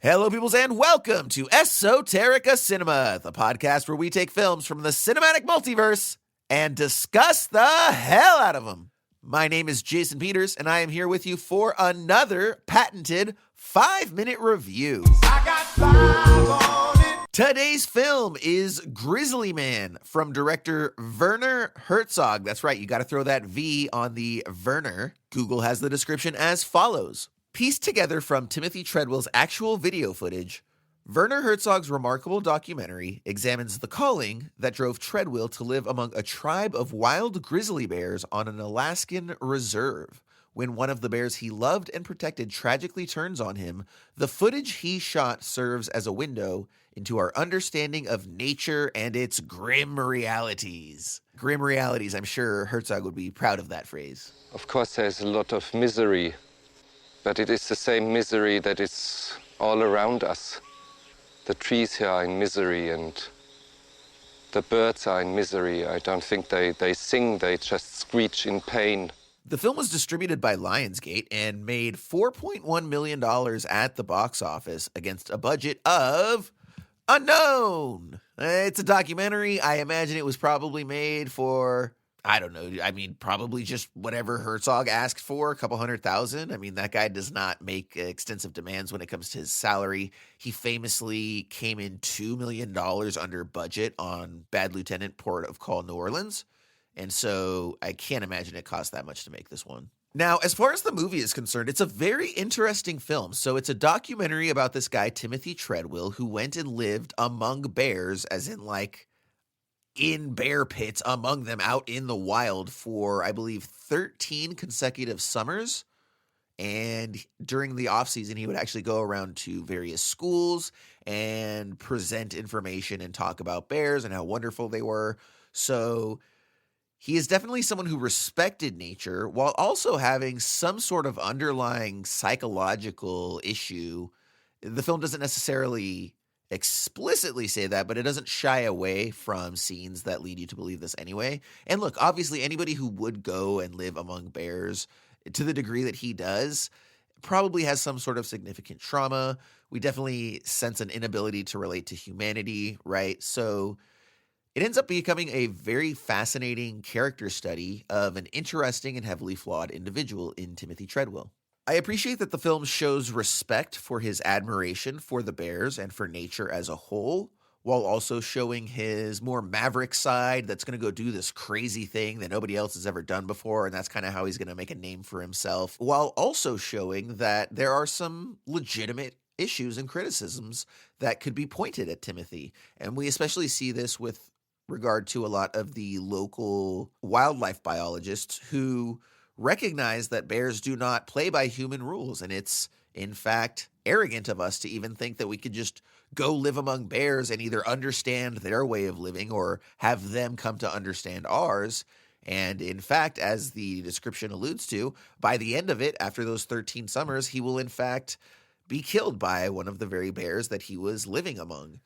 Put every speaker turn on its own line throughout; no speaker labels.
Hello, peoples, and welcome to Esoterica Cinema, the podcast where we take films from the cinematic multiverse and discuss the hell out of them. My name is Jason Peters, and I am here with you for another patented 5-minute review.
I got 5 on it.
Today's film is Grizzly Man from director Werner Herzog. That's right, you got to throw that V on the Werner. Google has the description as follows. Pieced together from Timothy Treadwell's actual video footage, Werner Herzog's remarkable documentary examines the calling that drove Treadwell to live among a tribe of wild grizzly bears on an Alaskan reserve. When one of the bears he loved and protected tragically turns on him, the footage he shot serves as a window into our understanding of nature and its grim realities. Grim realities, I'm sure Herzog would be proud of that phrase.
Of course, there's a lot of misery, but it is the same misery that is all around us. The trees here are in misery and the birds are in misery. I don't think they sing, they just screech in pain.
The film was distributed by Lionsgate and made $4.1 million at the box office against a budget of unknown. It's a documentary. I imagine it was probably made for, I don't know. I mean, probably just whatever Herzog asked for, a couple $100,000. I mean, that guy does not make extensive demands when it comes to his salary. He famously came in $2 million under budget on Bad Lieutenant, Port of Call, New Orleans. And so I can't imagine it cost that much to make this one. Now, as far as the movie is concerned, it's a very interesting film. So it's a documentary about this guy, Timothy Treadwell, who went and lived among bears, as in like in bear pits among them out in the wild for, I believe, 13 consecutive summers. And during the off season, he would actually go around to various schools and present information and talk about bears and how wonderful they were. So he is definitely someone who respected nature while also having some sort of underlying psychological issue. The film doesn't necessarily explicitly say that, but it doesn't shy away from scenes that lead you to believe this anyway. And look, obviously anybody who would go and live among bears to the degree that he does probably has some sort of significant trauma. We definitely sense an inability to relate to humanity, right? So it ends up becoming a very fascinating character study of an interesting and heavily flawed individual in Timothy Treadwell. I appreciate that the film shows respect for his admiration for the bears and for nature as a whole, while also showing his more maverick side that's going to go do this crazy thing that nobody else has ever done before, and that's kind of how he's going to make a name for himself, while also showing that there are some legitimate issues and criticisms that could be pointed at Timothy. And we especially see this with regard to a lot of the local wildlife biologists who recognize that bears do not play by human rules. And it's, in fact, arrogant of us to even think that we could just go live among bears and either understand their way of living or have them come to understand ours. And in fact, as the description alludes to, by the end of it, after those 13 summers, he will in fact be killed by one of the very bears that he was living among.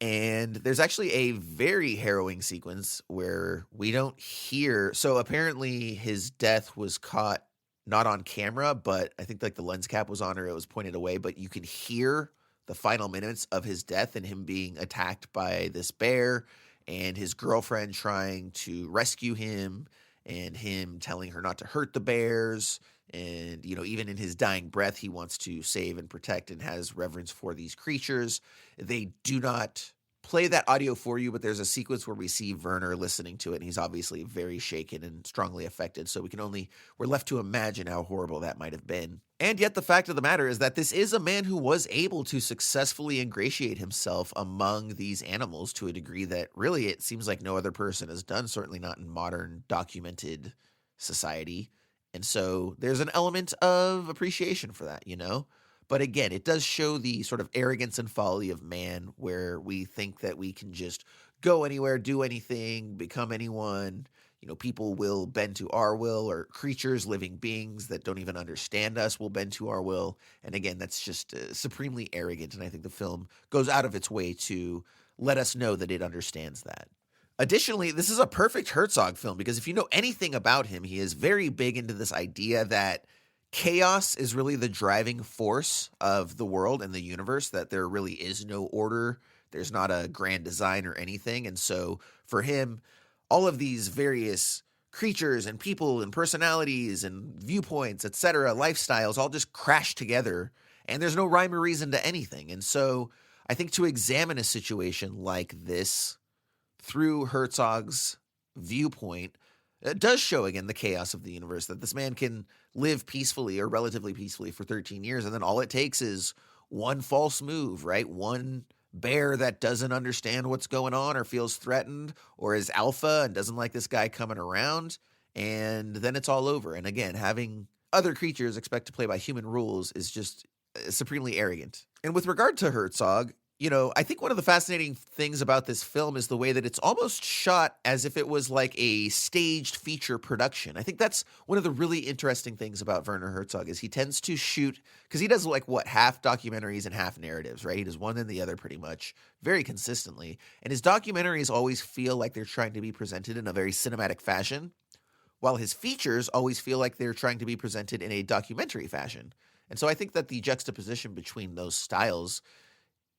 And there's actually a very harrowing sequence where we don't hear. So apparently his death was caught not on camera, but I think like the lens cap was on or it was pointed away. But you can hear the final minutes of his death and him being attacked by this bear and his girlfriend trying to rescue him and him telling her not to hurt the bears. And, you know, even in his dying breath, he wants to save and protect and has reverence for these creatures. They do not play that audio for you, but there's a sequence where we see Werner listening to it, and he's obviously very shaken and strongly affected. So we're left to imagine how horrible that might have been. And yet the fact of the matter is that this is a man who was able to successfully ingratiate himself among these animals to a degree that really it seems like no other person has done, certainly not in modern documented society. And so there's an element of appreciation for that, you know? But again, it does show the sort of arrogance and folly of man where we think that we can just go anywhere, do anything, become anyone. You know, people will bend to our will, or creatures, living beings that don't even understand us will bend to our will. And again, that's just supremely arrogant. And I think the film goes out of its way to let us know that it understands that. Additionally, this is a perfect Herzog film because if you know anything about him, he is very big into this idea that chaos is really the driving force of the world and the universe, that there really is no order. There's not a grand design or anything. And so for him, all of these various creatures and people and personalities and viewpoints, etc., lifestyles all just crash together, and there's no rhyme or reason to anything. And so I think to examine a situation like this through Herzog's viewpoint, it does show again the chaos of the universe, that this man can live peacefully or relatively peacefully for 13 years, and then all it takes is one false move, right? One bear that doesn't understand what's going on or feels threatened or is alpha and doesn't like this guy coming around, and then it's all over. And again, having other creatures expect to play by human rules is just supremely arrogant. And with regard to Herzog, I think one of the fascinating things about this film is the way that it's almost shot as if it was like a staged feature production. I think that's one of the really interesting things about Werner Herzog is he tends to shoot, because he does half documentaries and half narratives, right? He does one and the other pretty much very consistently. And his documentaries always feel like they're trying to be presented in a very cinematic fashion, while his features always feel like they're trying to be presented in a documentary fashion. And so I think that the juxtaposition between those styles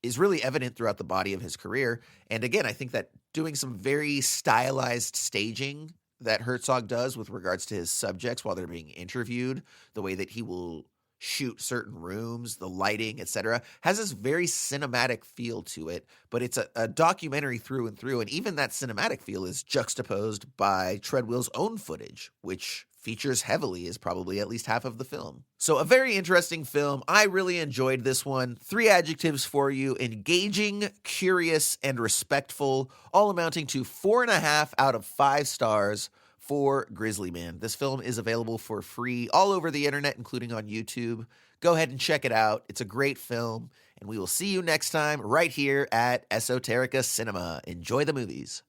is really evident throughout the body of his career. And again, I think that doing some very stylized staging that Herzog does with regards to his subjects while they're being interviewed, the way that he will shoot certain rooms, the lighting, etc., has this very cinematic feel to it, but it's a documentary through and through. And even that cinematic feel is juxtaposed by Treadwell's own footage, which features heavily as probably at least half of the film. So a very interesting film. I really enjoyed this one. 3 adjectives for you: engaging, curious, and respectful, all amounting to 4.5 out of 5 stars for Grizzly Man. This film is available for free all over the internet, including on YouTube. Go ahead and check it out. It's a great film, and we will see you next time right here at Esoterica Cinema. Enjoy the movies.